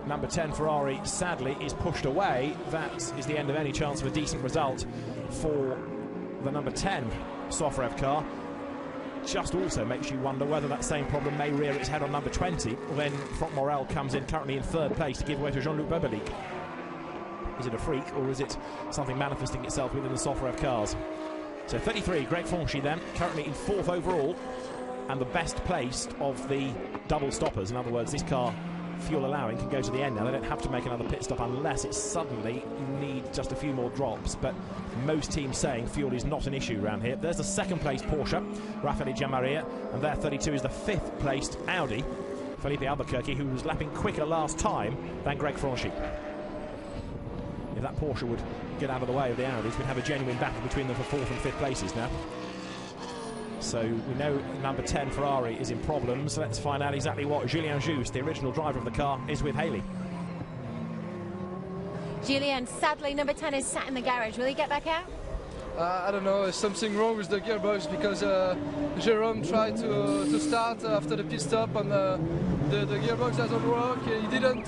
number 10 Ferrari sadly is pushed away. That is the end of any chance of a decent result for the number 10 Sofrev car. Just also makes you wonder whether that same problem may rear its head on number 20 when Franck Morel comes in currently in third place to give way to Jean-Luc Bobelic. Is it a freak, or is it something manifesting itself within the Sofrev cars? So 33, Greg Franchi then, currently in fourth overall, and the best placed of the double stoppers. In other words, this car, fuel allowing, can go to the end now. They don't have to make another pit stop unless it suddenly needs just a few more drops, but most teams saying fuel is not an issue around here. There's the second placed Porsche, Raffaele Giammaria, and their 32 is the fifth placed Audi, Felipe Albuquerque, who was lapping quicker last time than Greg Franchi. If that Porsche would get out of the way of the Audis, we'd have a genuine battle between them for fourth and fifth places now. So we know number 10 Ferrari is in problems. Let's find out exactly what Julien Juste, the original driver of the car, is with Haley. Julien, sadly number 10 is sat in the garage. Will he get back out? I don't know, there's something wrong with the gearbox because Jérôme tried to start after the pit stop and the gearbox doesn't work. He didn't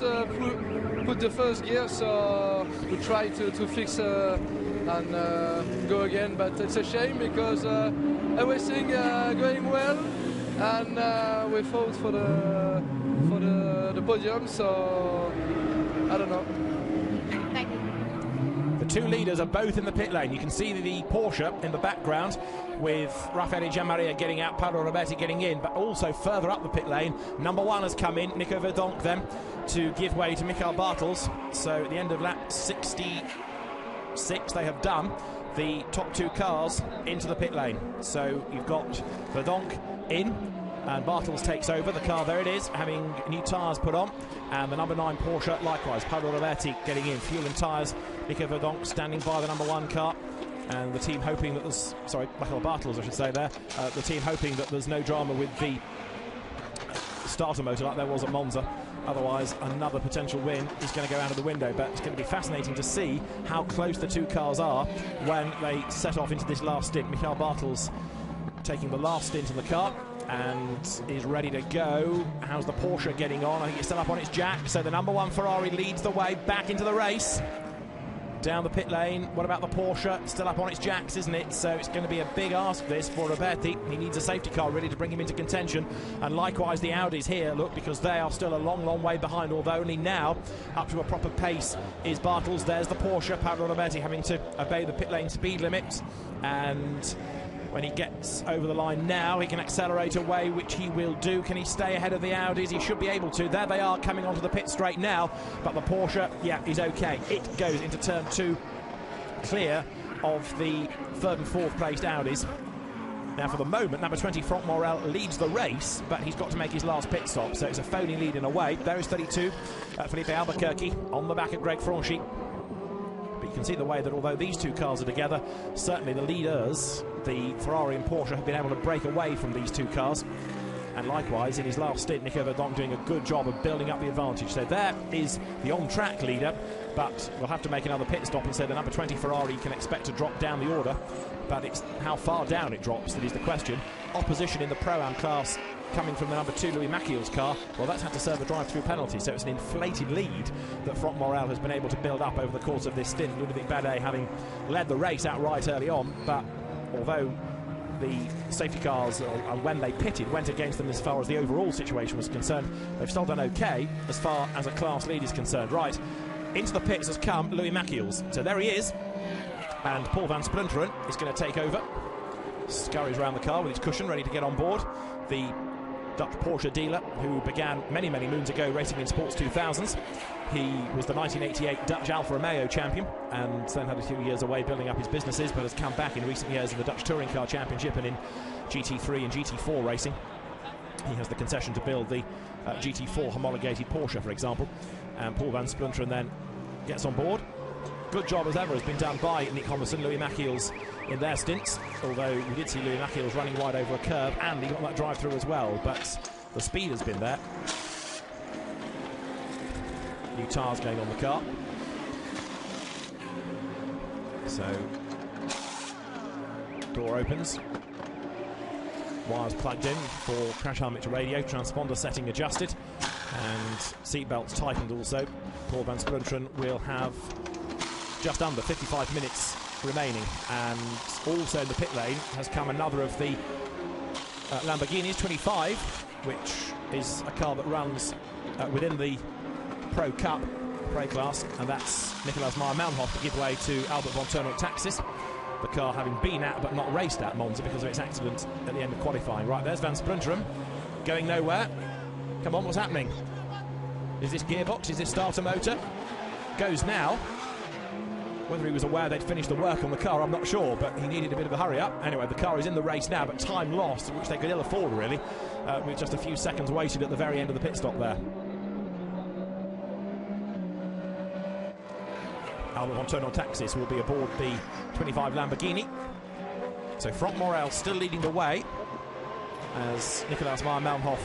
put the first gear, so we tried to fix and go again, but it's a shame because everything going well and we fought for the podium, so I don't know. Thank you. The two leaders are both in the pit lane. You can see the Porsche in the background with Raffaele Giammaria getting out, Paolo Roberti getting in, but also further up the pit lane, number 1 has come in, Nico Verdonk then, to give way to Michael Bartels. So at the end of lap 66, they have done the top two cars into the pit lane. So you've got Verdonk in, and Bartels takes over the car. There it is, having new tyres put on, and the number 9 Porsche likewise, Paolo Roberti getting in, fuel and tyres, Nico Verdonk standing by the number 1 car, and the team hoping that there's, sorry, Michael Bartels I should say there, the team hoping that there's no drama with the starter motor like there was at Monza. Otherwise another potential win is going to go out of the window, but it's going to be fascinating to see how close the two cars are when they set off into this last stint. Michael Bartels taking the last stint in the car and is ready to go. How's the Porsche getting on? I think it's still up on its jack, so the number 1 Ferrari leads the way back into the race. Down the pit lane, what about the Porsche? Still up on its jacks, isn't it? So it's going to be a big ask this for Roberti. He needs a safety car really to bring him into contention. And likewise the Audis here, look, because they are still a long, long way behind, although only now up to a proper pace is Bartels. There's the Porsche, Paolo Roberti having to obey the pit lane speed limits. And when he gets over the line now, he can accelerate away, which he will do. Can he stay ahead of the Audis? He should be able to. There they are coming onto the pit straight now, but the Porsche, yeah, is okay. It goes into turn 2 clear of the third and fourth placed Audis. Now for the moment, number 20 Franck Morel leads the race, but he's got to make his last pit stop, so it's a phony lead in a way. There is 32 Felipe Albuquerque on the back of Greg Franchi. But you can see the way that although these two cars are together, certainly the leaders, the Ferrari and Porsche, have been able to break away from these two cars. And likewise, in his last stint, Nico Verdonk doing a good job of building up the advantage. So there is the on-track leader, but we'll have to make another pit stop, and so the number 20 Ferrari can expect to drop down the order. But it's how far down it drops that is the question. Opposition in the Pro-Am class coming from the number 2 Louis Machiel's car, well, that's had to serve a drive-through penalty, so it's an inflated lead that Franck Morel has been able to build up over the course of this stint. Ludovic Badet having led the race outright early on, but although the safety cars, when they pitted, went against them as far as the overall situation was concerned, they've still done okay as far as a class lead is concerned. Right, into the pits has come Louis Machiels. So there he is, and Paul van Splunteren is going to take over. Scurries around the car with his cushion, ready to get on board. The Dutch Porsche dealer who began many, many moons ago racing in Sports 2000s. He was the 1988 Dutch Alfa Romeo champion and then had a few years away building up his businesses, but has come back in recent years in the Dutch Touring Car Championship and in GT3 and GT4 racing. He has the concession to build the GT4 homologated Porsche, for example, and Paul van Splunteren then gets on board. Good job as ever has been done by Nick Homerson, Louis Machiels in their stints, although we did see Louis Machiels running wide over a curve and he got that drive through as well, but the speed has been there. New tyres going on the car. So, door opens. Wires plugged in for crash helmet to radio, transponder setting adjusted. And seatbelts tightened also. Paul van Splunteren will have just under 55 minutes remaining. And also in the pit lane has come another of the Lamborghinis, 25, which is a car that runs within the Pro Cup, Pro class, and that's Nicolaas Meyer-Melnhof to give way to Albert von Turnholt Taxis, the car having been at but not raced at Monza because of its accident at the end of qualifying. Right, there's Van Splunteren going nowhere. Come on, what's happening? Is this gearbox? Is this starter motor? Goes now. Whether he was aware they'd finished the work on the car, I'm not sure, but he needed a bit of a hurry up. Anyway, the car is in the race now, but time lost, which they could ill afford, really, with just a few seconds wasted at the very end of the pit stop there. Albert von Turnholt Taxis will be aboard the 25 Lamborghini. So Franck Morel still leading the way as Nicolaas Meyer-Melnhof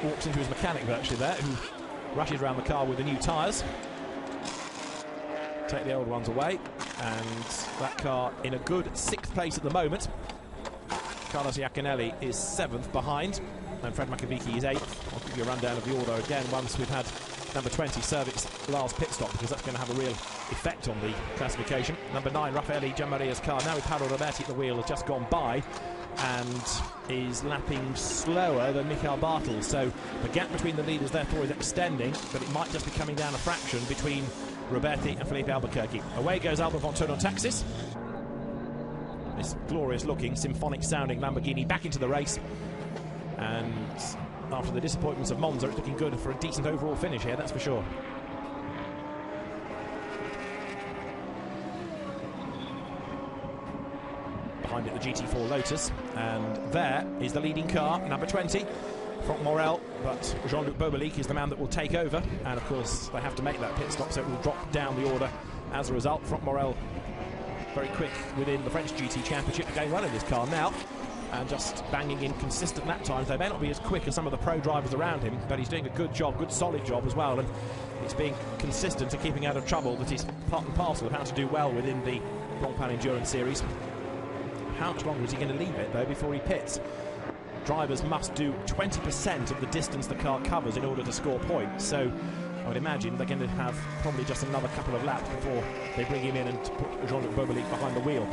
walks into his mechanic virtually there, who rushes around the car with the new tyres. Take the old ones away, and that car in a good 6th place at the moment. Carlos Iaconelli is 7th behind, and Fred Makovici is 8th. I'll give you a rundown of the order again once we've had number 20 serve its last pit stop, because that's going to have a real effect on the classification. Number 9, Raffaele Gianmaria's car, now with Paolo Roberti at the wheel, has just gone by and is lapping slower than Michael Bartels. So the gap between the leaders therefore is extending, but it might just be coming down a fraction between Roberti and Felipe Albuquerque. Away goes Albert von Turnholt Taxis. This glorious looking, symphonic sounding Lamborghini back into the race, and after the disappointments of Monza, it's looking good for a decent overall finish here, that's for sure. Behind it, the GT4 Lotus, and there is the leading car, number 20, Franck Morel, but Jean-Luc Bobelic is the man that will take over, and of course they have to make that pit stop, so it will drop down the order as a result. Franck Morel very quick within the French GT Championship, going well in this car now, and just banging in consistent lap times. They may not be as quick as some of the pro drivers around him, but he's doing a good job, good solid job as well, and it's being consistent to keeping out of trouble that is part and parcel of how to do well within the Blancpain Endurance Series. How much longer is he going to leave it, though, before he pits? Drivers must do 20% of the distance the car covers in order to score points, so I would imagine they're going to have probably just another couple of laps before they bring him in and put Jean-Luc Bobelic behind the wheel.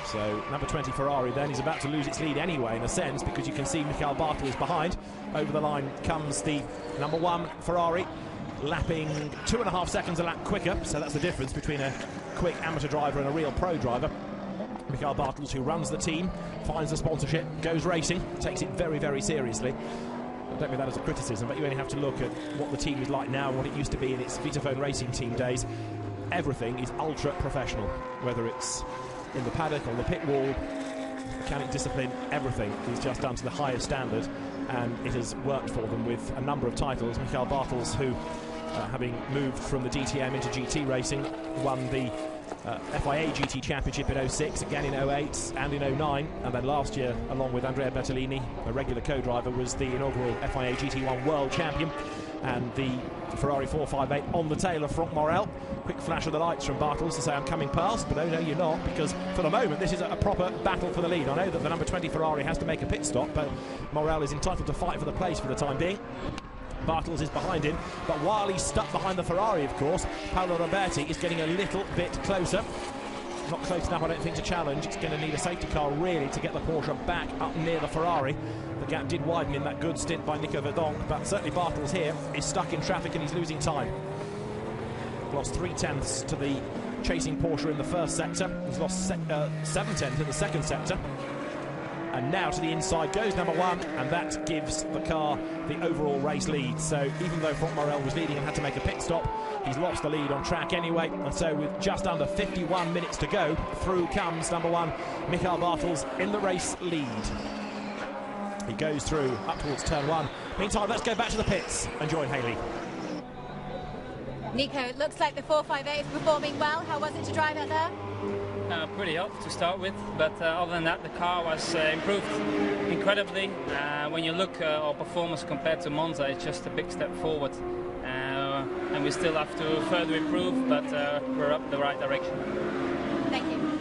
So number 20 Ferrari then is about to lose its lead anyway, in a sense, because you can see Michael Bartels is behind. Over the line comes the number 1 Ferrari, lapping 2.5 seconds a lap quicker, so that's the difference between a quick amateur driver and a real pro driver. Michael Bartels, who runs the team, finds the sponsorship, goes racing, takes it very, very seriously. I don't mean that as a criticism, but you only have to look at what the team is like now and what it used to be in its Vitaphone Racing Team days. Everything is ultra professional, whether it's in the paddock, on the pit wall, mechanic discipline, everything is just done to the highest standard, and it has worked for them with a number of titles. Michael Bartels, who, having moved from the DTM into GT racing, won the FIA GT Championship in 06, again in 08 and in 09, and then last year, along with Andrea Bertolini, a regular co-driver, was the inaugural FIA GT1 World Champion, and the Ferrari 458 on the tail of Franck Morel. Quick flash of the lights from Bartels to say, I'm coming past, but oh no, you're not, because for the moment this is a proper battle for the lead. I know that the number 20 Ferrari has to make a pit stop, but Morel is entitled to fight for the place for the time being. Bartels is behind him, but while he's stuck behind the Ferrari, of course, Paolo Roberti is getting a little bit closer. Not close enough, I don't think, to challenge. It's going to need a safety car, really, to get the Porsche back up near the Ferrari. The gap did widen in that good stint by Nico Verdonk, but certainly Bartels here is stuck in traffic and he's losing time. Lost 3/10 to the chasing Porsche in the first sector. He's lost 7/10 in the second sector. And now to the inside goes number 1, and that gives the car the overall race lead. So even though Franck Morel was leading and had to make a pit stop, he's lost the lead on track anyway. And so with just under 51 minutes to go, through comes number 1, Michael Bartels, in the race lead. He goes through up towards turn 1. Meantime, let's go back to the pits and join Hayley. Nico, it looks like the 458 is performing well. How was it to drive out there? Pretty hot to start with, but other than that, the car was improved incredibly. When you look at our performance compared to Monza, it's just a big step forward, and we still have to further improve, but we're up the right direction. Thank you.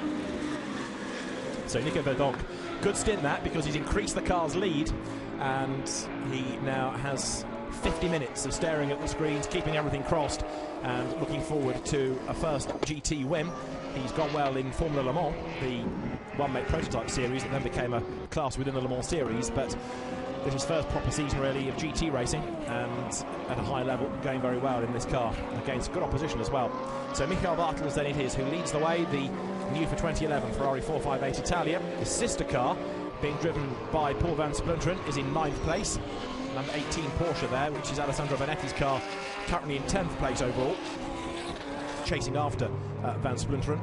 So Nico Verdonk, good stint that, because he's increased the car's lead, and he now has 50 minutes of staring at the screens, keeping everything crossed, and looking forward to a first GT win. He's gone well in Formula Le Mans, the one-make prototype series that then became a class within the Le Mans series, but this is his first proper season really of GT racing, and at a high level, going very well in this car against good opposition as well. So Michael Bartels then it is who leads the way, the new for 2011 Ferrari 458 Italia. His sister car, being driven by Paul van Splunteren, is in 9th place. Number 18 Porsche there, which is Alessandro Vanetti's car, currently in 10th place overall, chasing after van Splunteren.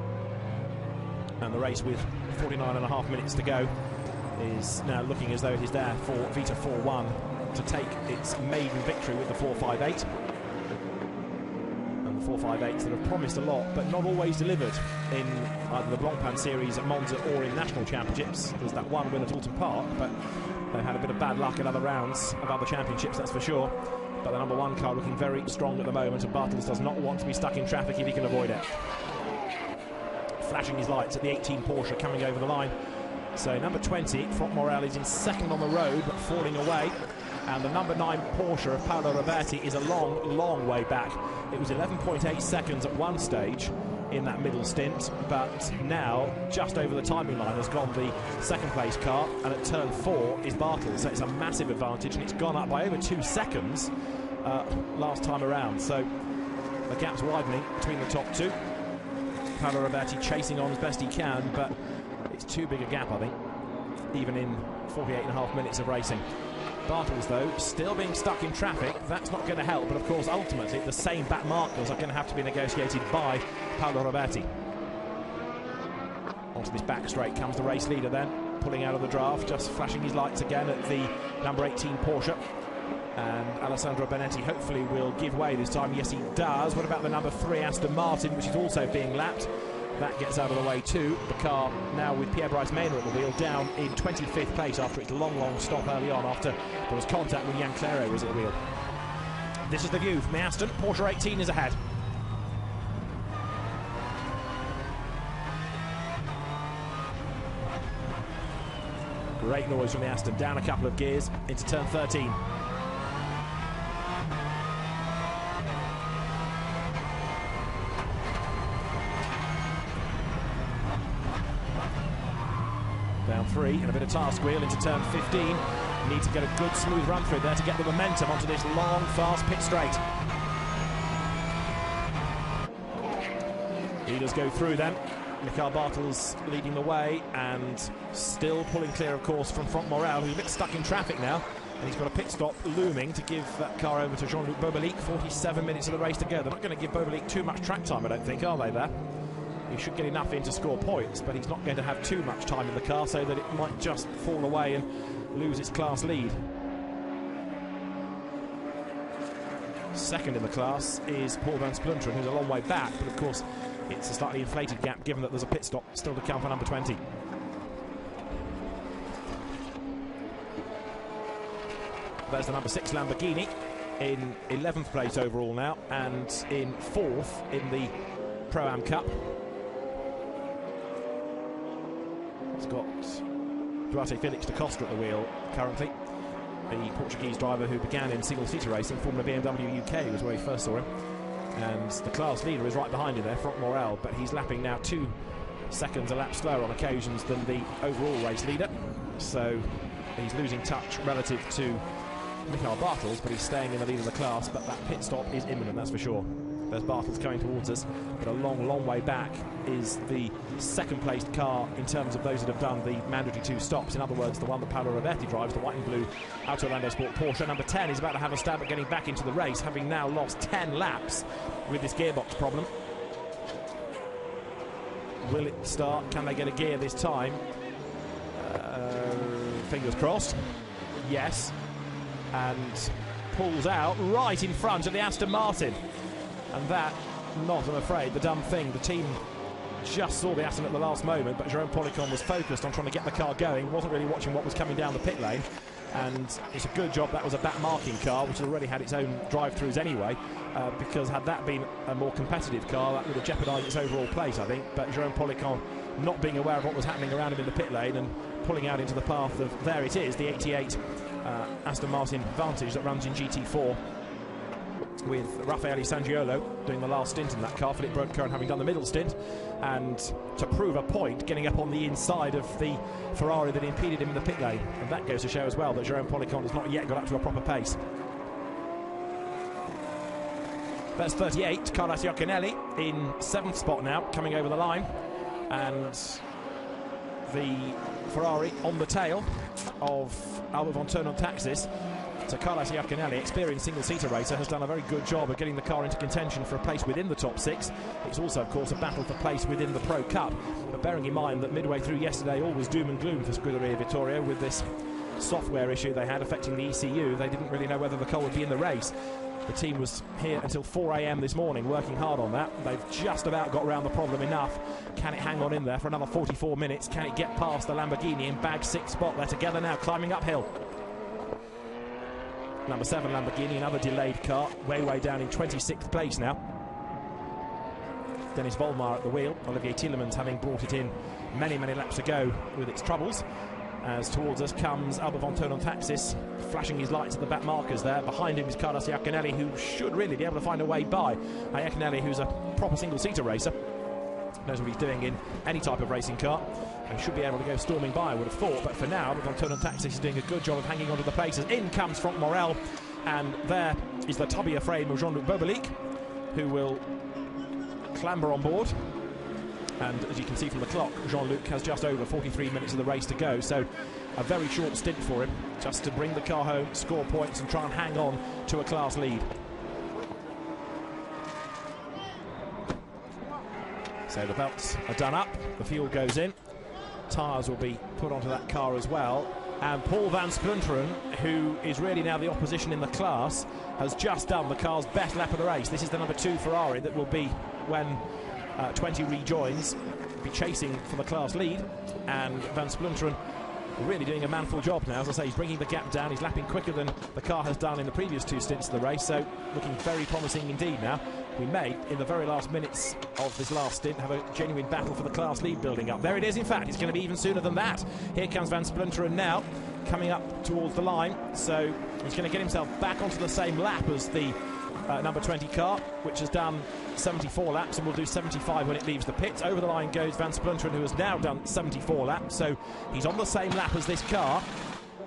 And the race with 49.5 minutes to go is now looking as though it is there for Vita 4-1 to take its maiden victory with the 458. And the 458s that have promised a lot but not always delivered in either the Blancpain series at Monza or in national championships. There's that one win at Alton Park, but they've had a bit of bad luck in other rounds of other championships, that's for sure. But the number 1 car looking very strong at the moment, and Bartels does not want to be stuck in traffic if he can avoid it. Flashing his lights at the 18 Porsche coming over the line. So number 20, Franck Morel, is in second on the road but falling away, and the number 9 Porsche of Paolo Roberti is a long way back. It was 11.8 seconds at one stage in that middle stint, but now just over the timing line has gone the second place car, and at turn 4 is Bartels, so it's a massive advantage, and it's gone up by over 2 seconds last time around. So the gap's widening between the top two. Paolo Roberti chasing on as best he can, but it's too big a gap, I think, even in 48.5 minutes of racing. Bartels, though, still being stuck in traffic. That's not going to help, but of course, ultimately, the same back markers are going to have to be negotiated by Paolo Roberti. Onto this back straight comes the race leader then, pulling out of the draft, just flashing his lights again at the number 18 Porsche. And Alessandro Benetti hopefully will give way this time. Yes, he does. What about the number 3 Aston Martin, which is also being lapped? That gets out of the way too. The car now with Pierre-Bryce Maynard at the wheel, down in 25th place after its long stop early on, after there was contact when Jan Claro was at the wheel. This is the view from the Aston. Porsche 18 is ahead. Great noise from the Aston, down a couple of gears into turn 13. Down 3 and a bit of task wheel into turn 15. Need to get a good smooth run through there to get the momentum onto this long, fast pit straight. Leaders go through then. Michael Bartels leading the way and still pulling clear, of course, from Franck Morel, who's a bit stuck in traffic now. And he's got a pit stop looming to give that car over to Jean-Luc Bobelic. 47 minutes of the race to go. They're not going to give Bobelic too much track time, I don't think, are they, there? He should get enough in to score points, but he's not going to have too much time in the car, so that it might just fall away and lose its class lead. Second in the class is Paul van Splunteren, who's a long way back, but of course it's a slightly inflated gap given that there's a pit stop still to come for number 20. There's the number 6 Lamborghini in 11th place overall now, and in 4th in the Pro-Am Cup. It's got Duarte Felix da Costa at the wheel currently, the Portuguese driver who began in single-seater racing, Formula BMW UK was where he first saw him. And the class leader is right behind him there, Franck Morel, but he's lapping now 2 seconds a lap slower on occasions than the overall race leader. So he's losing touch relative to Michael Bartels, but he's staying in the lead of the class. But that pit stop is imminent, that's for sure. There's Bartels coming towards us, but a long way back is the second-placed car in terms of those that have done the mandatory 2 stops. In other words, the one that Paolo Roberti drives, the white and blue Auto Orlando Sport Porsche. Number 10 is about to have a stab at getting back into the race, having now lost 10 laps with this gearbox problem. Will it start? Can they get a gear this time? Fingers crossed. Yes. And pulls out right in front of the Aston Martin. And that, not, I'm afraid, the dumb thing. The team just saw the Aston at the last moment, but Jerome Policon was focused on trying to get the car going, wasn't really watching what was coming down the pit lane. And it's a good job that was a back marking car, which had already had its own drive-throughs anyway, because had that been a more competitive car, that would have jeopardised its overall place, I think. But Jerome Policon not being aware of what was happening around him in the pit lane and pulling out into the path of, there it is, the 88 Aston Martin Vantage that runs in GT4, with Raffaele Sangiolo doing the last stint in that car, Philippe Brodkern having done the middle stint, and to prove a point, getting up on the inside of the Ferrari that impeded him in the pit lane. And that goes to show as well that Jérôme Policon has not yet got up to a proper pace. That's 38, Carlos Iacconelli in 7th spot now, coming over the line, and the Ferrari on the tail of Albert von Thurn on Taxis. So Carlos Iacconelli, experienced single-seater racer, has done a very good job of getting the car into contention for a place within the top 6. It's also, of course, a battle for place within the Pro Cup. But bearing in mind that midway through yesterday, all was doom and gloom for Scuderia Vittoria with this software issue they had affecting the ECU. They didn't really know whether the car would be in the race. The team was here until 4 a.m. this morning working hard on that. They've just about got around the problem enough. Can it hang on in there for another 44 minutes? Can it get past the Lamborghini in bag 6 spot? They're together now, climbing uphill. Number 7 Lamborghini, another delayed car, way down in 26th place now. Dennis Volmar at the wheel. Olivier Tielemans having brought it in many laps ago with its troubles. As towards us comes Albert von Thurn on Taxis, flashing his lights at the back markers there. Behind him is Carlos Iacconelli, who should really be able to find a way by. Iacconelli, who's a proper single-seater racer, knows what he's doing in any type of racing car, and should be able to go storming by, I would have thought. But for now, Albert von Thurn on Taxis is doing a good job of hanging onto the places. In comes Franck Morel, and there is the tubby frame of Jean-Luc Bobelic, who will clamber on board. And as you can see from the clock, Jean-Luc has just over 43 minutes of the race to go, so a very short stint for him, just to bring the car home, score points and try and hang on to a class lead. So the belts are done up, the fuel goes in, tyres will be put onto that car as well, and Paul van Splunteren, who is really now the opposition in the class, has just done the car's best lap of the race. This is the number 2 Ferrari that will be, when 20 rejoins, be chasing for the class lead, and van Splunteren really doing a manful job now. As I say, he's bringing the gap down, he's lapping quicker than the car has done in the previous 2 stints of the race, so looking very promising indeed now. We may, in the very last minutes of this last stint, have a genuine battle for the class lead building up. There it is, in fact, it's going to be even sooner than that. Here comes van Splunteren now, coming up towards the line, so he's going to get himself back onto the same lap as the number 20 car, which has done 74 laps and will do 75 when it leaves the pits. Over the line goes van Splunteren, who has now done 74 laps, so he's on the same lap as this car.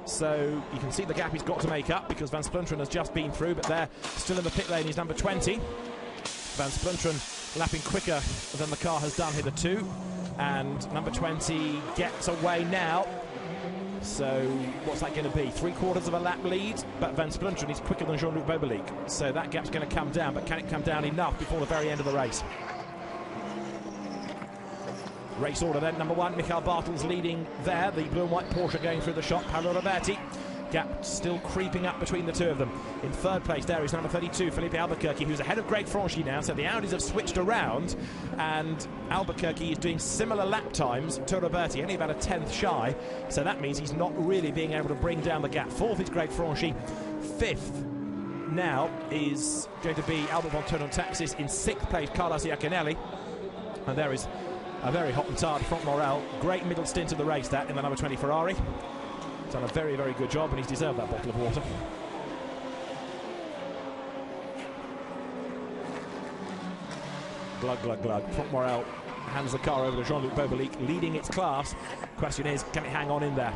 So you can see the gap he's got to make up, because van Splunteren has just been through, but there, still in the pit lane, is number 20. Van Splunteren lapping quicker than the car has done hitherto, and number 20 gets away now. So what's that going to be? 3/4 of a lap lead, but van Splunteren is quicker than Jean-Luc Bobelic, so that gap's going to come down, but can it come down enough before the very end of the race? Race order then, number 1, Michael Bartels leading there, the blue and white Porsche going through the shot, Paolo Roberti. Gap still creeping up between the 2 of them. In 3rd place there is number 32, Felipe Albuquerque, who's ahead of Greg Franchi now, so the Audis have switched around, and Albuquerque is doing similar lap times to Roberti, only about a 10th shy, so that means he's not really being able to bring down the gap. 4th is Greg Franchi. 5th now is going to be Albert von Thurn on Taxis. In 6th place, Carlos Iacconelli, and there is a very hot and tired Franck Morel. Great middle stint of the race, that, in the number 20 Ferrari. Done a very good job, and he's deserved that bottle of water. Glug, glug, glug. Franck Morel hands the car over to Jean-Luc Bobelic, leading its class. Question is, can it hang on in there?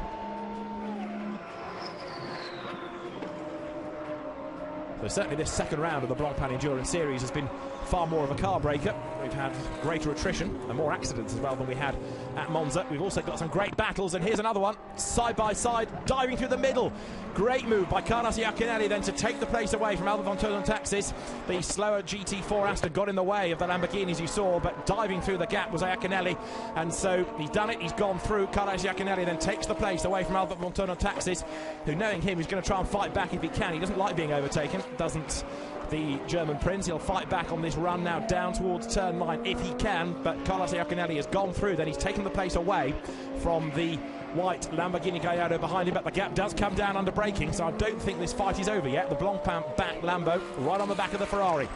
So certainly this second round of the Blancpain Endurance Series has been far more of a car breaker. We've had greater attrition and more accidents as well than we had at Monza. We've also got some great battles, and here's another one, side by side, diving through the middle. Great move by Carlos Iacconelli then to take the place away from Albert von Thurn on Taxis. The slower GT4 Aston got in the way of the Lamborghinis you saw, but diving through the gap was Iacconelli, and so he's done it, he's gone through. Carlos Iacconelli then takes the place away from Albert von Thurn on Taxis, who, knowing him, is going to try and fight back if he can. He doesn't like being overtaken, doesn't the German Prince. He'll fight back on this run now down towards turn 9 if he can, but Carlos Iacconelli has gone through, then he's taken the place away from the white Lamborghini Gallardo behind him, but the gap does come down under braking, so I don't think this fight is over yet. The Blancpain back Lambo right on the back of the Ferrari.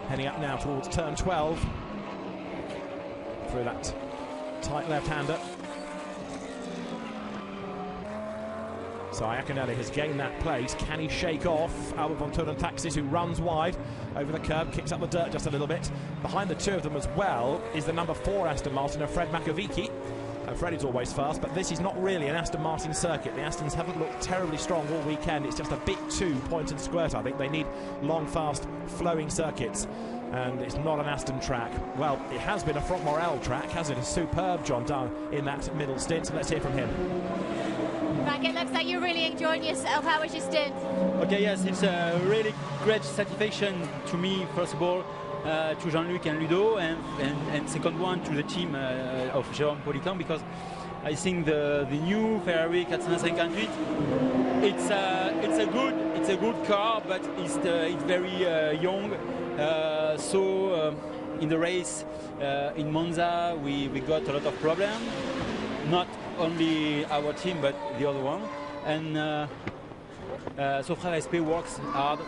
Heading up now towards turn 12 through that tight left-hander. So Iaconelli has gained that place. Can he shake off Albert von Taxis, who runs wide over the curb, kicks up the dirt just a little bit. Behind the two of them as well is the number 4 Aston Martin of Fred Makovici. And Fred is always fast, but this is not really an Aston Martin circuit. The Astons haven't looked terribly strong all weekend. It's just a bit too point and squirt. I think they need long, fast, flowing circuits. And it's not an Aston track. Well, it has been a Franck Morel track, hasn't it? A superb John done in that middle stint. So let's hear from him. Frank, it looks like you're really enjoying yourself. How was your stint? Okay, yes, it's a really great satisfaction to me, first of all, to Jean-Luc and Ludo, and second one to the team of Jérôme Poliquin, because I think the new Ferrari 458, it's a good car, but it's very young. So in the race in Monza, we got a lot of problems. Not only our team, but the other one. And so Fred SP works hard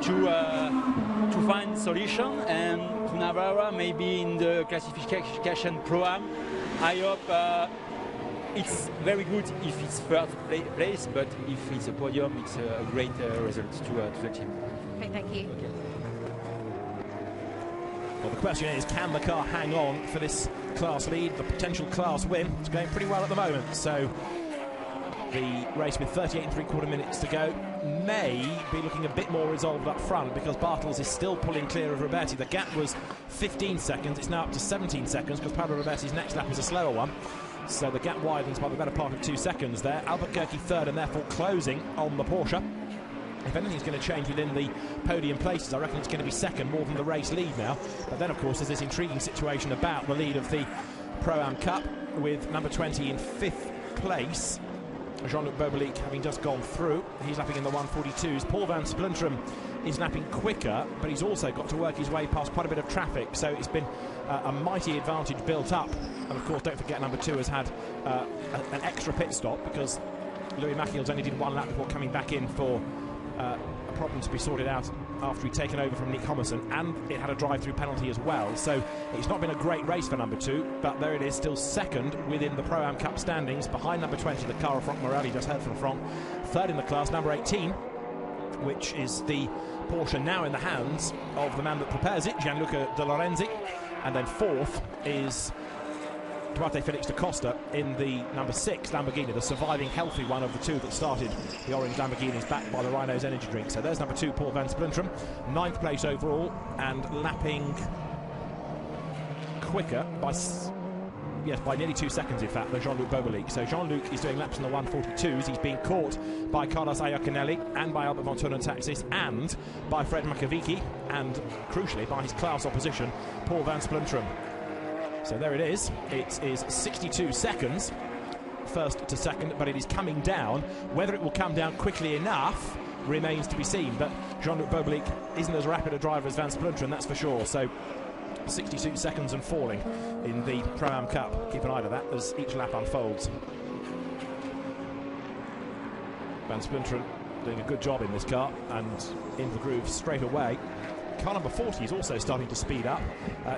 to find solution, and to Navarra, maybe in the classification Pro-Am, I hope it's very good if it's first place, but if it's a podium, it's a great result to the team. Okay, thank you. Okay. Well, the question is, can the car hang on for this class lead, the potential class win? It's going pretty well at the moment, so the race with 38 3/4 minutes to go may be looking a bit more resolved up front, because Bartels is still pulling clear of Roberti. The gap was 15 seconds, it's now up to 17 seconds, because Paolo Roberti's next lap is a slower one. So the gap widens by the better part of 2 seconds there. Albuquerque third, and therefore closing on the Porsche. If anything's going to change within the podium places, I reckon it's going to be second more than the race lead now. But then, of course, there's this intriguing situation about the lead of the Pro-Am Cup, with number 20 in 5th place, Jean-Luc Bobelic, having just gone through. He's lapping in the 142s. Paul van Splintrum is lapping quicker, but he's also got to work his way past quite a bit of traffic, so it's been a mighty advantage built up. And of course, don't forget, number 2 has had an extra pit stop, because Louis Machiels only did 1 lap before coming back in for a problem to be sorted out after he'd taken over from Nick Homerson, and it had a drive-through penalty as well. So it's not been a great race for number 2, but there it is, still second within the Pro-Am Cup standings, behind number 20, the car of Franck Morel, just heard from Franck. Third in the class, number 18, which is the Porsche now in the hands of the man that prepares it, Gianluca De Lorenzi. And then fourth is Duarte Felix da Costa in the number 6 Lamborghini, the surviving healthy one of the 2 that started. The orange Lamborghini is backed by the Rhinos energy drink. So there's number 2, Paul van Splintrum, 9th place overall, and lapping quicker by nearly 2 seconds, in fact, than Jean-Luc Bobelic. So Jean-Luc is doing laps in the 142s. He's being caught by Carlos Iaconelli and by Albert von Taxis and by Fred Makovici, and crucially by his class opposition, Paul van Splintrum. So there it is. It is 62 seconds, first to second, but it is coming down. Whether it will come down quickly enough remains to be seen, but Jean-Luc Bobelic isn't as rapid a driver as van Splintrum, that's for sure. So 62 seconds and falling in the Pro-Am Cup. Keep an eye to that as each lap unfolds. Van Splintrum doing a good job in this car and in the groove straight away. Car number 40 is also starting to speed up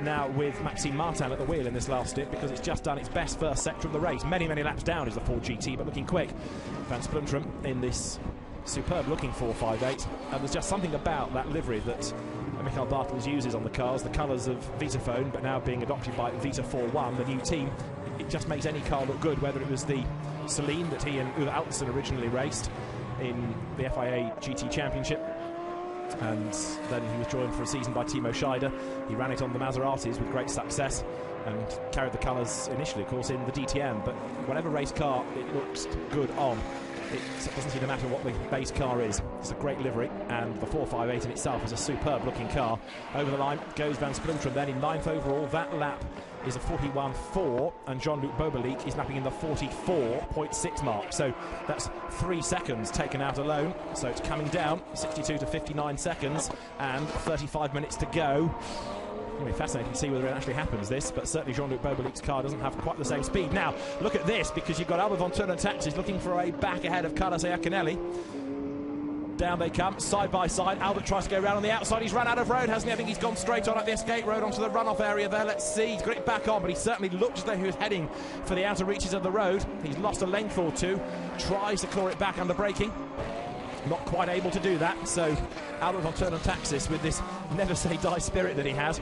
now, with Maxime Martin at the wheel in this last stint, because it's just done its best first sector of the race. Many laps down is the Ford GT, but looking quick. Van Splintrum in this superb looking 458, and there's just something about that livery that Michael Bartels uses on the cars, the colours of Vitaphone, but now being adopted by Vita 4-1, the new team. It just makes any car look good, whether it was the Celine that he and Uwe Altensen originally raced in the FIA GT Championship, and then he was joined for a season by Timo Scheider. He ran it on the Maseratis with great success and carried the colours initially, of course, in the DTM, but whatever race car it looks good on, it doesn't seem to matter what the base car is. It's a great livery, and the 458 in itself is a superb looking car. Over the line goes Van Splintrum, then in 9th overall. That lap is a 41.4, and Jean-Luc Bobelic is lapping in the 44.6 mark. So that's 3 seconds taken out alone. So it's coming down, 62 to 59 seconds, and 35 minutes to go. It'll be fascinating to see whether it actually happens, this, but certainly Jean-Luc Bobelic's car doesn't have quite the same speed. Now, look at this, because you've got Albert von Taxis looking for a back ahead of Carlos Iaconelli. Down they come, side by side. Albert tries to go around on the outside. He's run out of road, hasn't he? I think he's gone straight on at the escape road onto the runoff area there. Let's see. He's got it back on, but he certainly looked as though he was heading for the outer reaches of the road. He's lost a length or two. Tries to claw it back under braking. Not quite able to do that. So Albert von Taxis, with this never say die spirit that he has,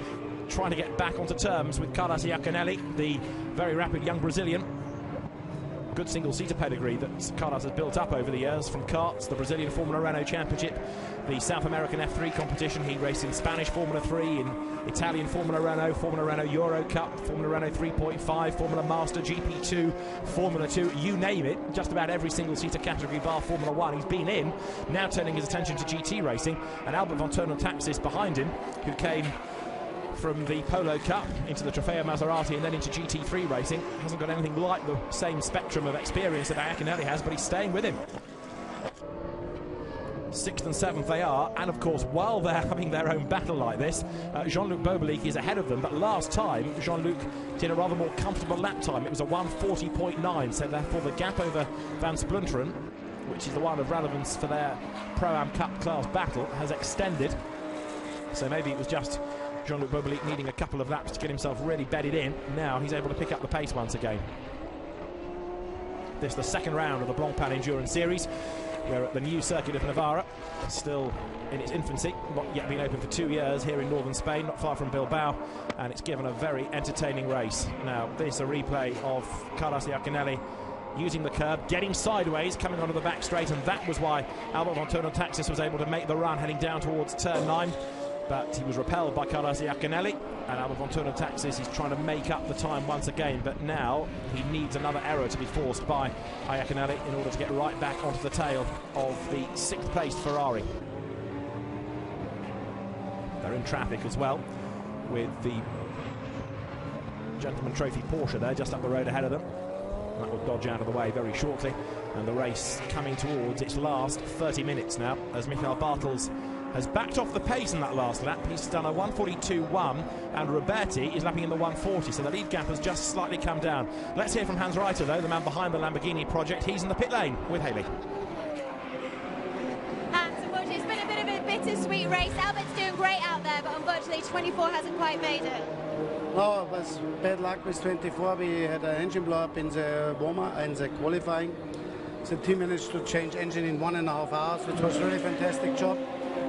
trying to get back onto terms with Carlos Iaconelli, the very rapid young Brazilian. Good single-seater pedigree that Carlos has built up over the years, from karts, the Brazilian Formula Renault Championship, the South American F3 competition. He raced in Spanish Formula 3, in Italian Formula Renault Euro Cup, Formula Renault 3.5, Formula Master, GP2, Formula 2, you name it, just about every single-seater category bar Formula 1 he's been in, now turning his attention to GT racing. And Albert von Taxis behind him, who came from the Polo Cup into the Trofeo Maserati and then into GT3 racing, hasn't got anything like the same spectrum of experience that Iaconelli has, but he's staying with him. 6th and 7th they are, and of course while they're having their own battle like this, Jean-Luc Bobelic is ahead of them, but last time Jean-Luc did a rather more comfortable lap time. It was a 1:40.9, so therefore the gap over Van Splunteren, which is the one of relevance for their Pro-Am Cup class battle, has extended. So maybe it was just Jean-Luc Bobelic needing a couple of laps to get himself really bedded in. Now he's able to pick up the pace once again. This is the second round of the Blancpain Endurance Series. We're at the new circuit of Navarra, still in its infancy, not yet been open for 2 years here in northern Spain, not far from Bilbao, and it's given a very entertaining race. Now this is a replay of Carlos Iaconelli using the curb, getting sideways, coming onto the back straight, and that was why Albert von Taxis was able to make the run heading down towards turn 9. But he was repelled by Carlos Iaconelli, and Albert von Taxis is trying to make up the time once again, but now he needs another error to be forced by Iaconelli in order to get right back onto the tail of the 6th placed Ferrari. They're in traffic as well, with the Gentleman Trophy Porsche there just up the road ahead of them. That will dodge out of the way very shortly, and the race coming towards its last 30 minutes now, as Michael Bartels has backed off the pace in that last lap. He's done a 1:42.1, and Roberti is lapping in the 1:40, so the lead gap has just slightly come down. Let's hear from Hans Reiter, though, the man behind the Lamborghini project. He's in the pit lane with Haley. Hans, unfortunately, it's been a bit of a bittersweet race. Albert's doing great out there, but unfortunately 24 hasn't quite made it. No, it was bad luck with 24. We had an engine blow-up in the warmer and the qualifying. The team managed to change engine in 1.5 hours, which was a really fantastic job.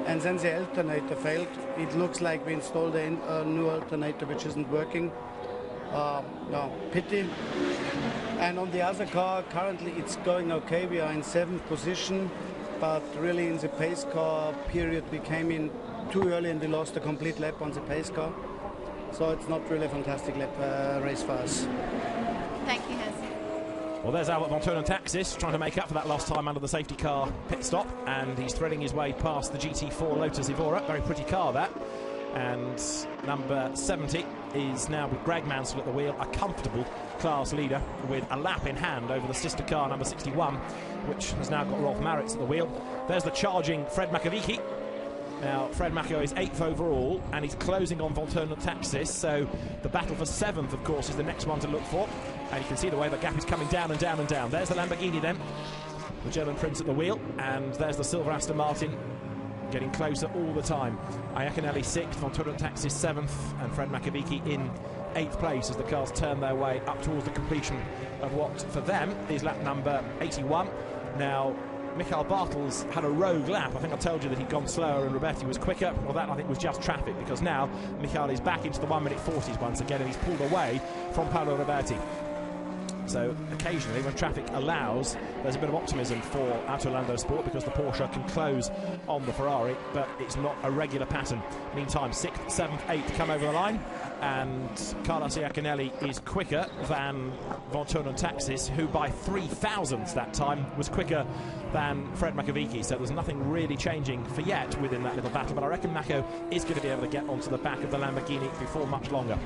And then the alternator failed. It looks like we installed a new alternator which isn't working. No, pity. And on the other car, currently it's going okay. We are in 7th position, but really in the pace car period we came in too early and we lost a complete lap on the pace car. So it's not really a fantastic lap race for us. Thank you, Hans. Well, there's Albert von Taxis trying to make up for that lost time under the safety car pit stop, and he's threading his way past the GT4 Lotus Evora. Very pretty car, that. And number 70 is now with Greg Mansell at the wheel, a comfortable class leader with a lap in hand over the sister car, number 61, which has now got Rolf Maritz at the wheel. There's the charging Fred Makovici. Now, Fred Mako is 8th overall, and he's closing on von Taxis, so the battle for 7th, of course, is the next one to look for. And you can see the way the gap is coming down and down and down. There's the Lamborghini then, the German Prince at the wheel, and there's the silver Aston Martin, getting closer all the time. Iaconelli 6th, von Taxis 7th, and Fred Makovici in 8th place as the cars turn their way up towards the completion of what, for them, is lap number 81. Now, Michael Bartels had a rogue lap. I think I told you that he'd gone slower and Roberti was quicker. Well, that I think was just traffic, because now Michael is back into the 1:40s once again, and he's pulled away from Paolo Roberti. So occasionally, when traffic allows, there's a bit of optimism for Autolando Sport, because the Porsche can close on the Ferrari, but it's not a regular pattern. Meantime, 6th, 7th, 8th come over the line, and Carlos Iaconelli is quicker than von Taxis, who by 3,000ths that time was quicker than Fred Makovici. So there's nothing really changing for yet within that little battle, but I reckon Mako is going to be able to get onto the back of the Lamborghini before much longer.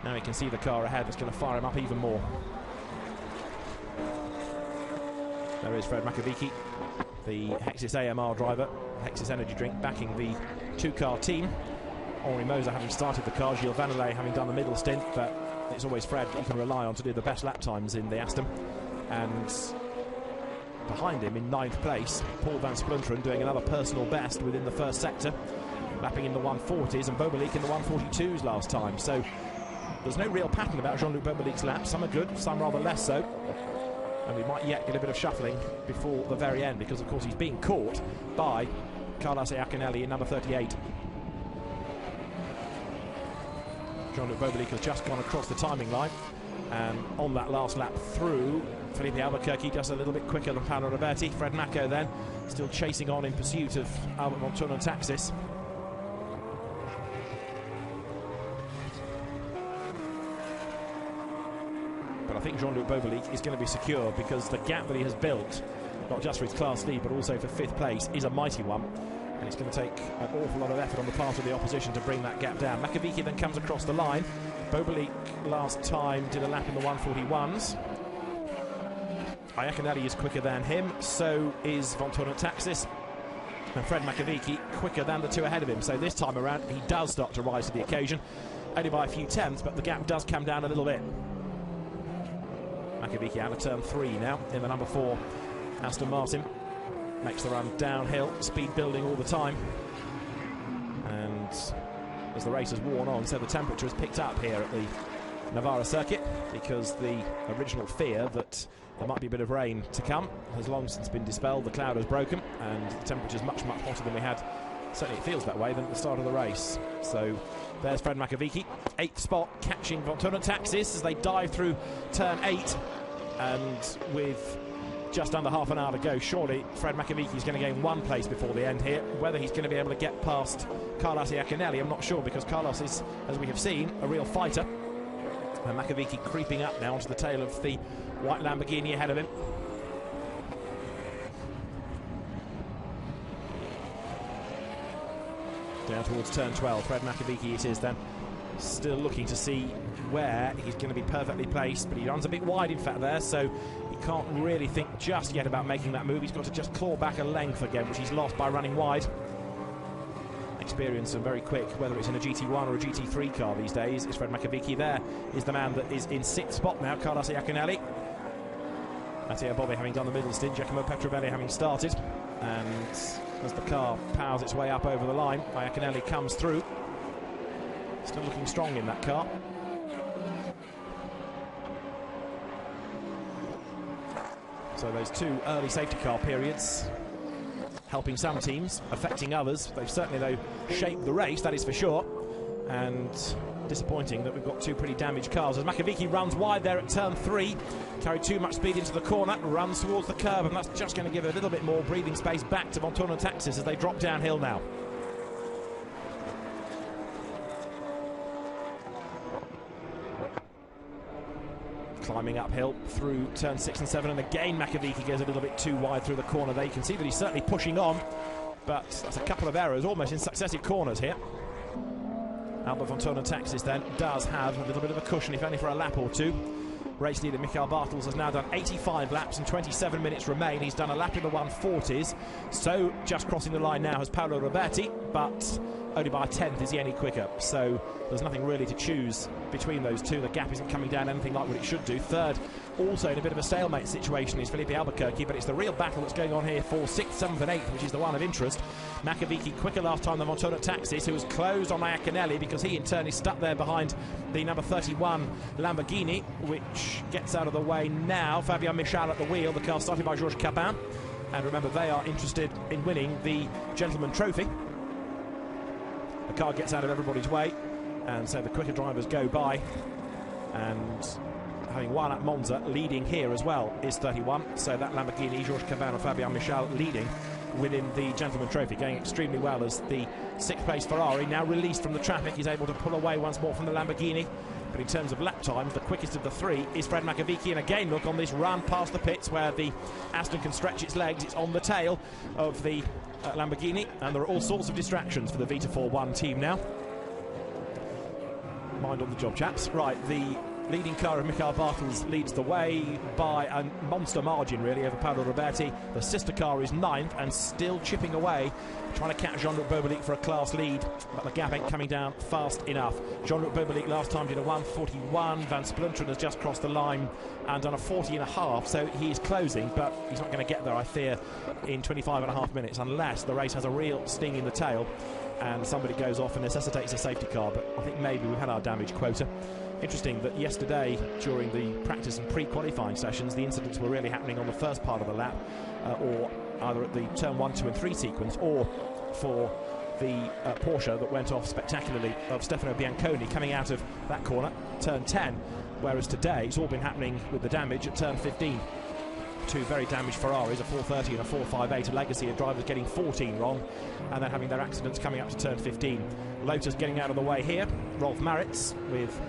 Now he can see the car ahead that's going to fire him up even more. There is Fred Makovici, the Hexis AMR driver, Hexis energy drink, backing the 2-car team. Henri Moser having started the car, Gilles Vanelay having done the middle stint, but it's always Fred that you can rely on to do the best lap times in the Aston. And behind him in 9th place, Paul van Splunteren doing another personal best within the first sector, lapping in the 140s, and Bobelik in the 142s last time. So there's no real pattern about Jean-Luc Bobelik's laps. Some are good, some rather less so. And we might yet get a bit of shuffling before the very end, because of course he's being caught by Carlos Iaconelli in number 38. Jean-Luc Bobelik has just gone across the timing line, and on that last lap through, Felipe Albuquerque just a little bit quicker than Paolo Roberti. Fred Macco then still chasing on in pursuit of Albert Von-Tunnel-Taxis. But I think Jean-Luc Bobelik is going to be secure, because the gap that he has built, not just for his class lead but also for 5th place, is a mighty one, and it's going to take an awful lot of effort on the part of the opposition to bring that gap down. Makovic then comes across the line. Bobelik last time did a lap in the 141s. Iaconelli is quicker than him, so is Von-Tunnel-Taxis, and Fred Makovic quicker than the two ahead of him. So this time around he does start to rise to the occasion, only by a few tenths, but the gap does come down a little bit. Makovic out of turn 3 now in the number 4 Aston Martin. Makes the run downhill, speed building all the time, and as the race has worn on, so the temperature has picked up here at the Navarra circuit, because the original fear that there might be a bit of rain to come has long since been dispelled. The cloud has broken and the temperature is much, much hotter than we had. Certainly it feels that way than at the start of the race. So there's Fred Makovic, 8th spot, catching Von-Tunnel-Taxis as they dive through turn 8, and with just under half an hour to go, surely Fred Makovic is going to gain 1 place before the end here. Whether he's going to be able to get past Carlos Iaconelli, I'm not sure, because Carlos is, as we have seen, a real fighter. And Makovic creeping up now onto the tail of the white Lamborghini ahead of him. Down towards turn 12, Fred Makovic it is then. Still looking to see where he's going to be perfectly placed, but he runs a bit wide in fact there, so he can't really think just yet about making that move. He's got to just claw back a length again, which he's lost by running wide. Experience and very quick, whether it's in a GT1 or a GT3 car these days, is Fred Makovic. There is the man that is in 6th spot now, Carlos Iaconelli. Matteo Bobbi having done the middle stint, Giacomo Petrovelli having started, and as the car powers its way up over the line, Iaconelli comes through. Still looking strong in that car. So those 2 early safety car periods helping some teams, affecting others. They've certainly, though, shaped the race, that is for sure. And disappointing that we've got 2 pretty damaged cars. As Makovic runs wide there at turn 3, carried too much speed into the corner, runs towards the curb, and that's just going to give a little bit more breathing space back to Von-Tunnel-Taxis as they drop downhill now. Climbing uphill through turn 6 and 7, and again Makovic goes a little bit too wide through the corner there. You can see that he's certainly pushing on, but that's a couple of errors almost in successive corners here. Albert Von-Tunnel-Taxis then does have a little bit of a cushion, if only for a lap or 2. Race leader Michael Bartels has now done 85 laps and 27 minutes remain. He's done a lap in the 140s, so just crossing the line now has Paolo Roberti, but only by a tenth is he any quicker, so there's nothing really to choose between those two. The gap isn't coming down anything like what it should do. Third, also in a bit of a stalemate situation, is Felipe Albuquerque, but it's the real battle that's going on here for 6th, 7th and 8th, which is the one of interest. Makovic quicker last time than Von-Tunnel-Taxis, who was closed on Iaconelli because he in turn is stuck there behind the number 31 Lamborghini, which gets out of the way now. Fabien Michal at the wheel, the car started by Georges Capin, and remember they are interested in winning the Gentleman Trophy. The car gets out of everybody's way, and so the quicker drivers go by, and having won at Monza, leading here as well is 31, so that Lamborghini, Georges Capin and Fabien Michal leading within the Gentleman Trophy, going extremely well as the 6th place Ferrari, now released from the traffic, is able to pull away once more from the Lamborghini. But in terms of lap times, the quickest of the 3 is Fred Makovic, and again look on this run past the pits where the Aston can stretch its legs. It's on the tail of the Lamborghini, and there are all sorts of distractions for the Vita 4-1 team now. Mind on the job, chaps. Right, the leading car of Michael Bartels leads the way by a monster margin, really, over Paolo Roberti. The sister car is 9th and still chipping away, trying to catch Jean-Luc Bobelic for a class lead, but the gap ain't coming down fast enough. Jean-Luc Bobelic last time did a 1:41. Van Splunteren has just crossed the line and done a 40.5, so he is closing, but he's not going to get there, I fear, in 25.5 minutes, unless the race has a real sting in the tail and somebody goes off and necessitates a safety car. But I think maybe we've had our damage quota. Interesting that yesterday, during the practice and pre-qualifying sessions, the incidents were really happening on the first part of the lap, or either at the turn 1, 2 and 3 sequence, or for the Porsche that went off spectacularly of Stefano Bianconi coming out of that corner, turn 10, whereas today it's all been happening with the damage at turn 15. Two very damaged Ferraris, a 430 and a 458, a legacy of drivers getting 14 wrong and then having their accidents coming up to turn 15. Lotus getting out of the way here. Rolf Maritz, with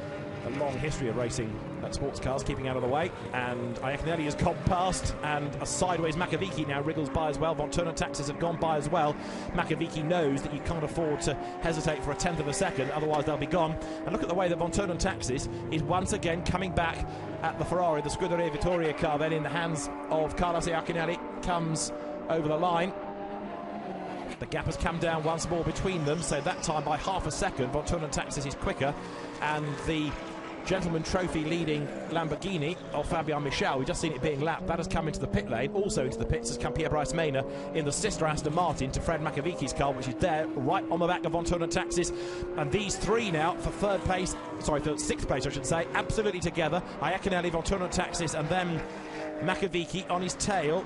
a long history of racing at sports cars, keeping out of the way, and Iaconelli has gone past, and a sideways Makovici now wriggles by as well. Von Turner Taxis have gone by as well. Makovici knows that you can't afford to hesitate for a 10th of a second, otherwise they'll be gone. And look at the way that Von Turner Taxis is once again coming back at the Ferrari. The Scuderia Vittoria car then in the hands of Carlos Iaconelli comes over the line. The gap has come down once more between them, so that time by half a second. Von Turner Taxis is quicker, and the Gentleman Trophy leading Lamborghini of Fabian Michel, we've just seen it being lapped, that has come into the pit lane. Also into the pits has come Pierre Bryce Maynor in the sister Aston Martin to Fred Makovici's car, which is there right on the back of Von Turner Taxis. And these three now for for 6th place I should say, absolutely together. Iaconelli, Von Turner Taxis, and then Makovici on his tail.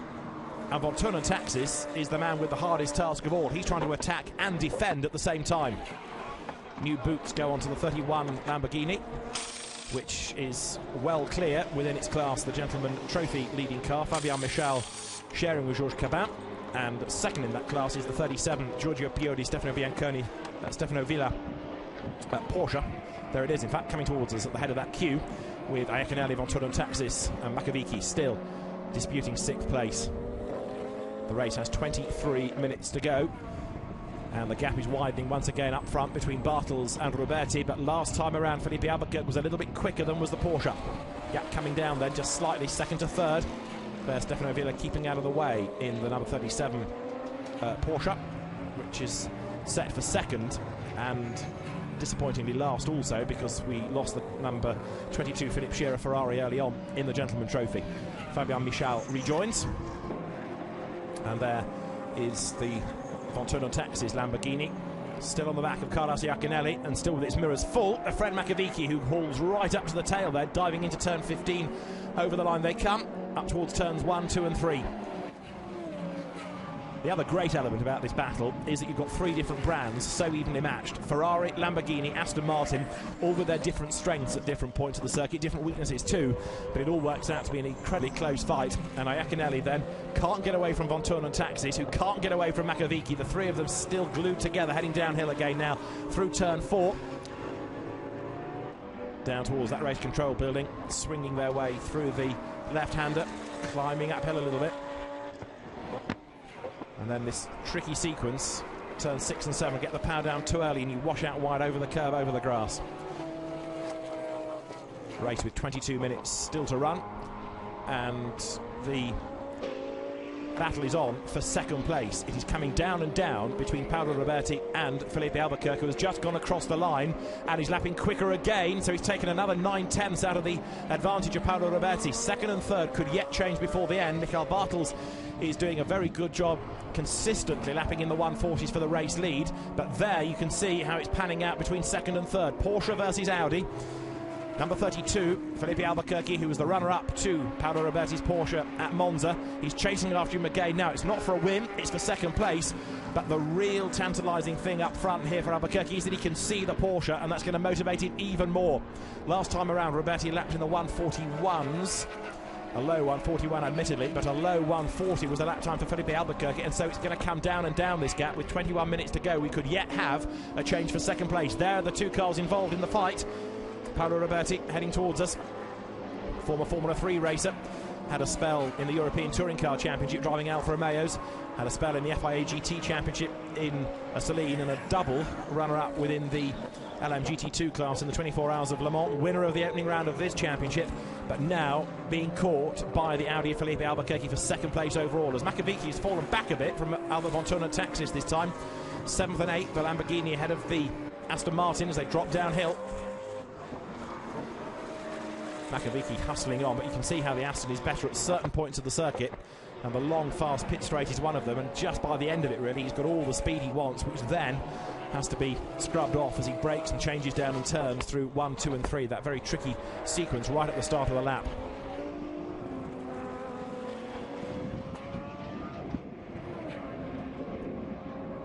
And Von Turner Taxis is the man with the hardest task of all. He's trying to attack and defend at the same time. New boots go onto the 31 Lamborghini, which is well clear within its class. The Gentleman Trophy leading car, Fabian Michel sharing with Georges Cabin, and second in that class is the 37 Giorgio Piodi, Stefano Bianconi, Stefano Villa Porsche. There it is, in fact, coming towards us at the head of that queue, with Iaconelli, Von Turner Taxis and Makovici still disputing 6th place. The race has 23 minutes to go, and the gap is widening once again up front between Bartels and Roberti, but last time around Felipe Albuquerque was a little bit quicker than was the Porsche. Gap coming down then just slightly, 2nd to 3rd. There's Stefano Villa keeping out of the way in the number 37 Porsche, which is set for 2nd, and disappointingly last also, because we lost the number 22 Philippe Scherer Ferrari early on in the Gentleman Trophy. Fabian Michel rejoins, and there is the Von Turner Taxis Lamborghini, still on the back of Carlos Iaconelli, and still with its mirrors full. Fred Makovici, who hauls right up to the tail there, diving into turn 15. Over the line they come, up towards turns 1, 2 and 3. The other great element about this battle is that you've got 3 different brands so evenly matched. Ferrari, Lamborghini, Aston Martin, all with their different strengths at different points of the circuit, different weaknesses too, but it all works out to be an incredibly close fight. And Iaconelli then can't get away from Von Turner Taxis, who can't get away from Makovici. The 3 of them still glued together, heading downhill again now through turn 4. Down towards that race control building, swinging their way through the left-hander, climbing uphill a little bit. And then this tricky sequence, turn 6 and 7, get the power down too early and you wash out wide over the curve, over the grass. Race with 22 minutes still to run, and the battle is on for 2nd place. It is coming down and down between Paolo Roberti and Felipe Albuquerque, who has just gone across the line and he's lapping quicker again, so he's taken another 9/10ths out of the advantage of Paolo Roberti. 2nd and 3rd could yet change before the end. Michael Bartels is doing a very good job consistently lapping in the 140s for the race lead, but there you can see how it's panning out between 2nd and 3rd. Porsche versus Audi. Number 32, Felipe Albuquerque, who was the runner-up to Paolo Roberti's Porsche at Monza. He's chasing after him again now. It's not for a win, it's for 2nd place. But the real tantalising thing up front here for Albuquerque is that he can see the Porsche, and that's going to motivate him even more. Last time around, Roberti lapped in the 141s. A low 141 admittedly, but a low 140 was the lap time for Felipe Albuquerque, and so it's going to come down and down this gap with 21 minutes to go. We could yet have a change for 2nd place. There are the 2 cars involved in the fight. Paolo Roberti heading towards us, former Formula 3 racer, had a spell in the European Touring Car Championship driving Alfa Romeos, had a spell in the FIA GT Championship in a Saleen, and a double runner-up within the LMGT2 class in the 24 Hours of Le Mans, winner of the opening round of this championship, but now being caught by the Audi of Felipe Albuquerque for second place overall, as Makovici has fallen back a bit from Albert Von Taxis this time. 7th and 8th, the Lamborghini ahead of the Aston Martin as they drop downhill. Makovici hustling on, but you can see how the Aston is better at certain points of the circuit, and the long, fast pit straight is one of them, and just by the end of it, really, he's got all the speed he wants, which then has to be scrubbed off as he brakes and changes down and turns through 1, 2 and 3, that very tricky sequence right at the start of the lap.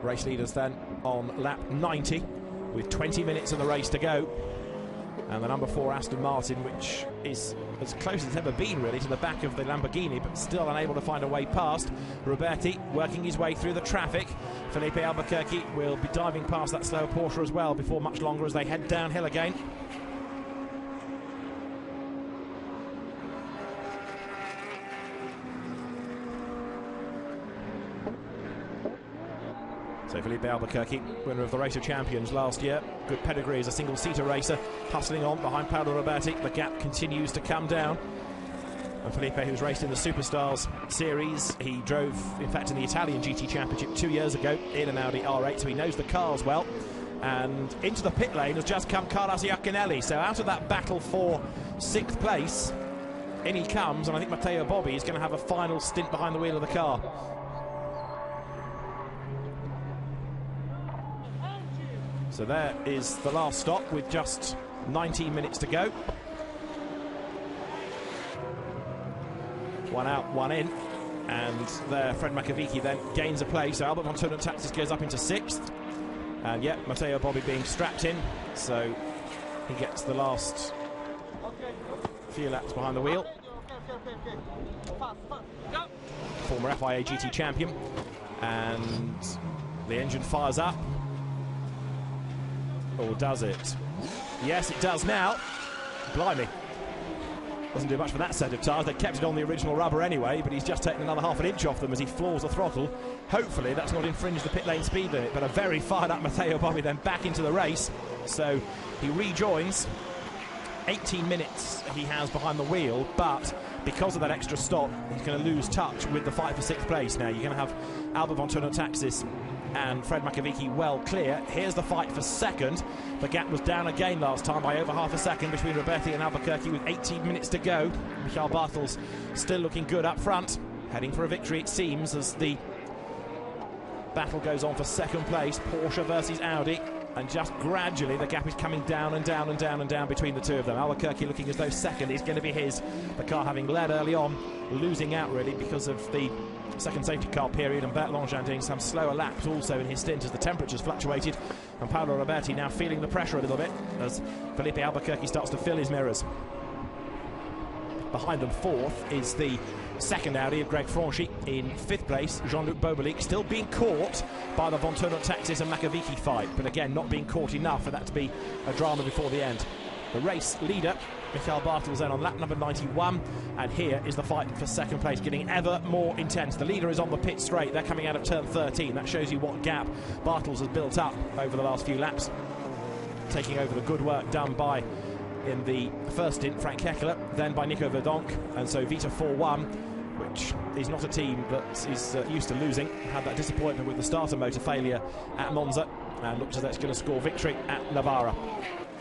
Race leaders then on lap 90 with 20 minutes of the race to go. And the number 4 Aston Martin, which is as close as it's ever been really to the back of the Lamborghini, but still unable to find a way past. Roberti working his way through the traffic. Felipe Albuquerque will be diving past that slower Porsche as well before much longer as they head downhill again. So Felipe Albuquerque, winner of the Race of Champions last year, good pedigree as a single-seater racer, hustling on behind Paolo Roberti. The gap continues to come down. And Felipe, who's raced in the Superstars series, he drove, in fact, in the Italian GT Championship 2 years ago in an Audi R8, so he knows the cars well. And into the pit lane has just come Carlos Iacconelli. So out of that battle for 6th place, in he comes, and I think Matteo Bobbi is going to have a final stint behind the wheel of the car. So there is the last stop with just 19 minutes to go. One out, one in. And there, Fred Makovici then gains a place. So Albert Von Taxis goes up into 6th. And yet, Matteo Bobbi being strapped in. So he gets the last few laps behind the wheel. Former FIA GT champion. And the engine fires up. Or does it? Yes, it does now. Blimey. Doesn't do much for that set of tyres. They kept it on the original rubber anyway, but he's just taken another half an inch off them as he floors the throttle. Hopefully that's not infringed the pit lane speed limit, but a very fired up Matteo Bobbi then back into the race. So he rejoins. 18 minutes he has behind the wheel, but because of that extra stop, he's going to lose touch with the fight for 6th place. Now you're going to have Albert Von Taxis and Fred Makovici well clear. Here's the fight for 2nd. The gap was down again last time by over half a second between Roberti and Albuquerque with 18 minutes to go. Michael Bartels still looking good up front, heading for a victory it seems as the battle goes on for 2nd place. Porsche versus Audi, and just gradually the gap is coming down and down and down and down between the two of them. Albuquerque looking as though 2nd is going to be his. The car having led early on, losing out really because of the second safety car period, and Bert Langevin doing some slower laps also in his stint as the temperatures fluctuated, and Paolo Roberti now feeling the pressure a little bit as Felipe Albuquerque starts to fill his mirrors. Behind them 4th is the 2nd Audi of Greg Franchi. In 5th place, Jean-Luc Bobelic, still being caught by the Von Taxis and Makovici fight, but again not being caught enough for that to be a drama before the end. The race leader, Michael Bartels, then on lap number 91, and here is the fight for 2nd place, getting ever more intense. The leader is on the pit straight. They're coming out of turn 13. That shows you what gap Bartels has built up over the last few laps, taking over the good work done by, in the first stint, Frank Heckler, then by Nico Verdonk, and so Vita 4-1, which is not a team that is used to losing. Had that disappointment with the starter motor failure at Monza, and looks as though it's going to score victory at Navarra.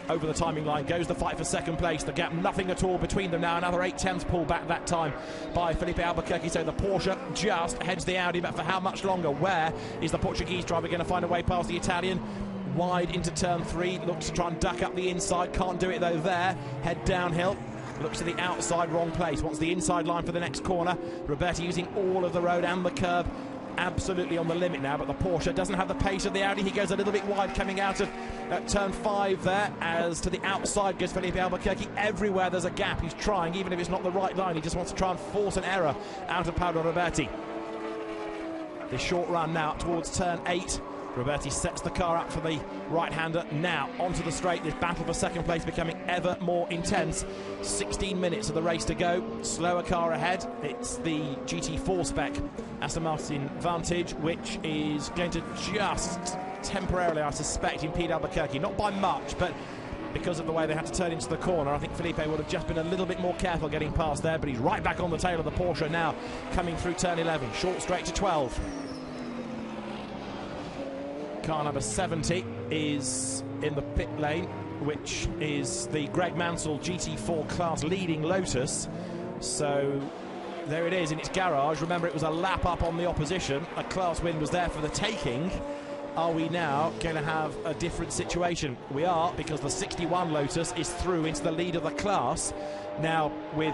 Over the timing line goes the fight for 2nd place. The gap, nothing at all between them now. Another 8/10 pull back that time by Felipe Albuquerque. So the Porsche just heads the Audi, but for how much longer? Where is the Portuguese driver going to find a way past the Italian? Wide into turn 3, looks to try and duck up the inside. Can't do it though there. Head downhill. Looks to the outside, wrong place. Wants the inside line for the next corner. Roberti using all of the road and the curb. Absolutely on the limit now, but the Porsche doesn't have the pace of the Audi. He goes a little bit wide coming out of turn 5 there. As to the outside goes Felipe Albuquerque. Everywhere there's a gap, he's trying, even if it's not the right line. He just wants to try and force an error out of Paolo Roberti. The short run now towards turn 8. Roberti sets the car up for the right-hander. Now onto the straight. This battle for 2nd place becoming ever more intense. 16 minutes of the race to go. Slower car ahead. It's the GT4 spec Aston Martin Vantage, which is going to just temporarily, I suspect, in Pete Albuquerque. Not by much, but because of the way they had to turn into the corner, I think Felipe would have just been a little bit more careful getting past there, but he's right back on the tail of the Porsche now, coming through turn 11. Short straight to 12. Car number 70 is in the pit lane, which is the Greg Mansell GT4 class leading Lotus. So there it is in its garage. Remember, it was a lap up on the opposition. A class win was there for the taking. Are we now going to have a different situation? We are, because the 61 Lotus is through into the lead of the class now with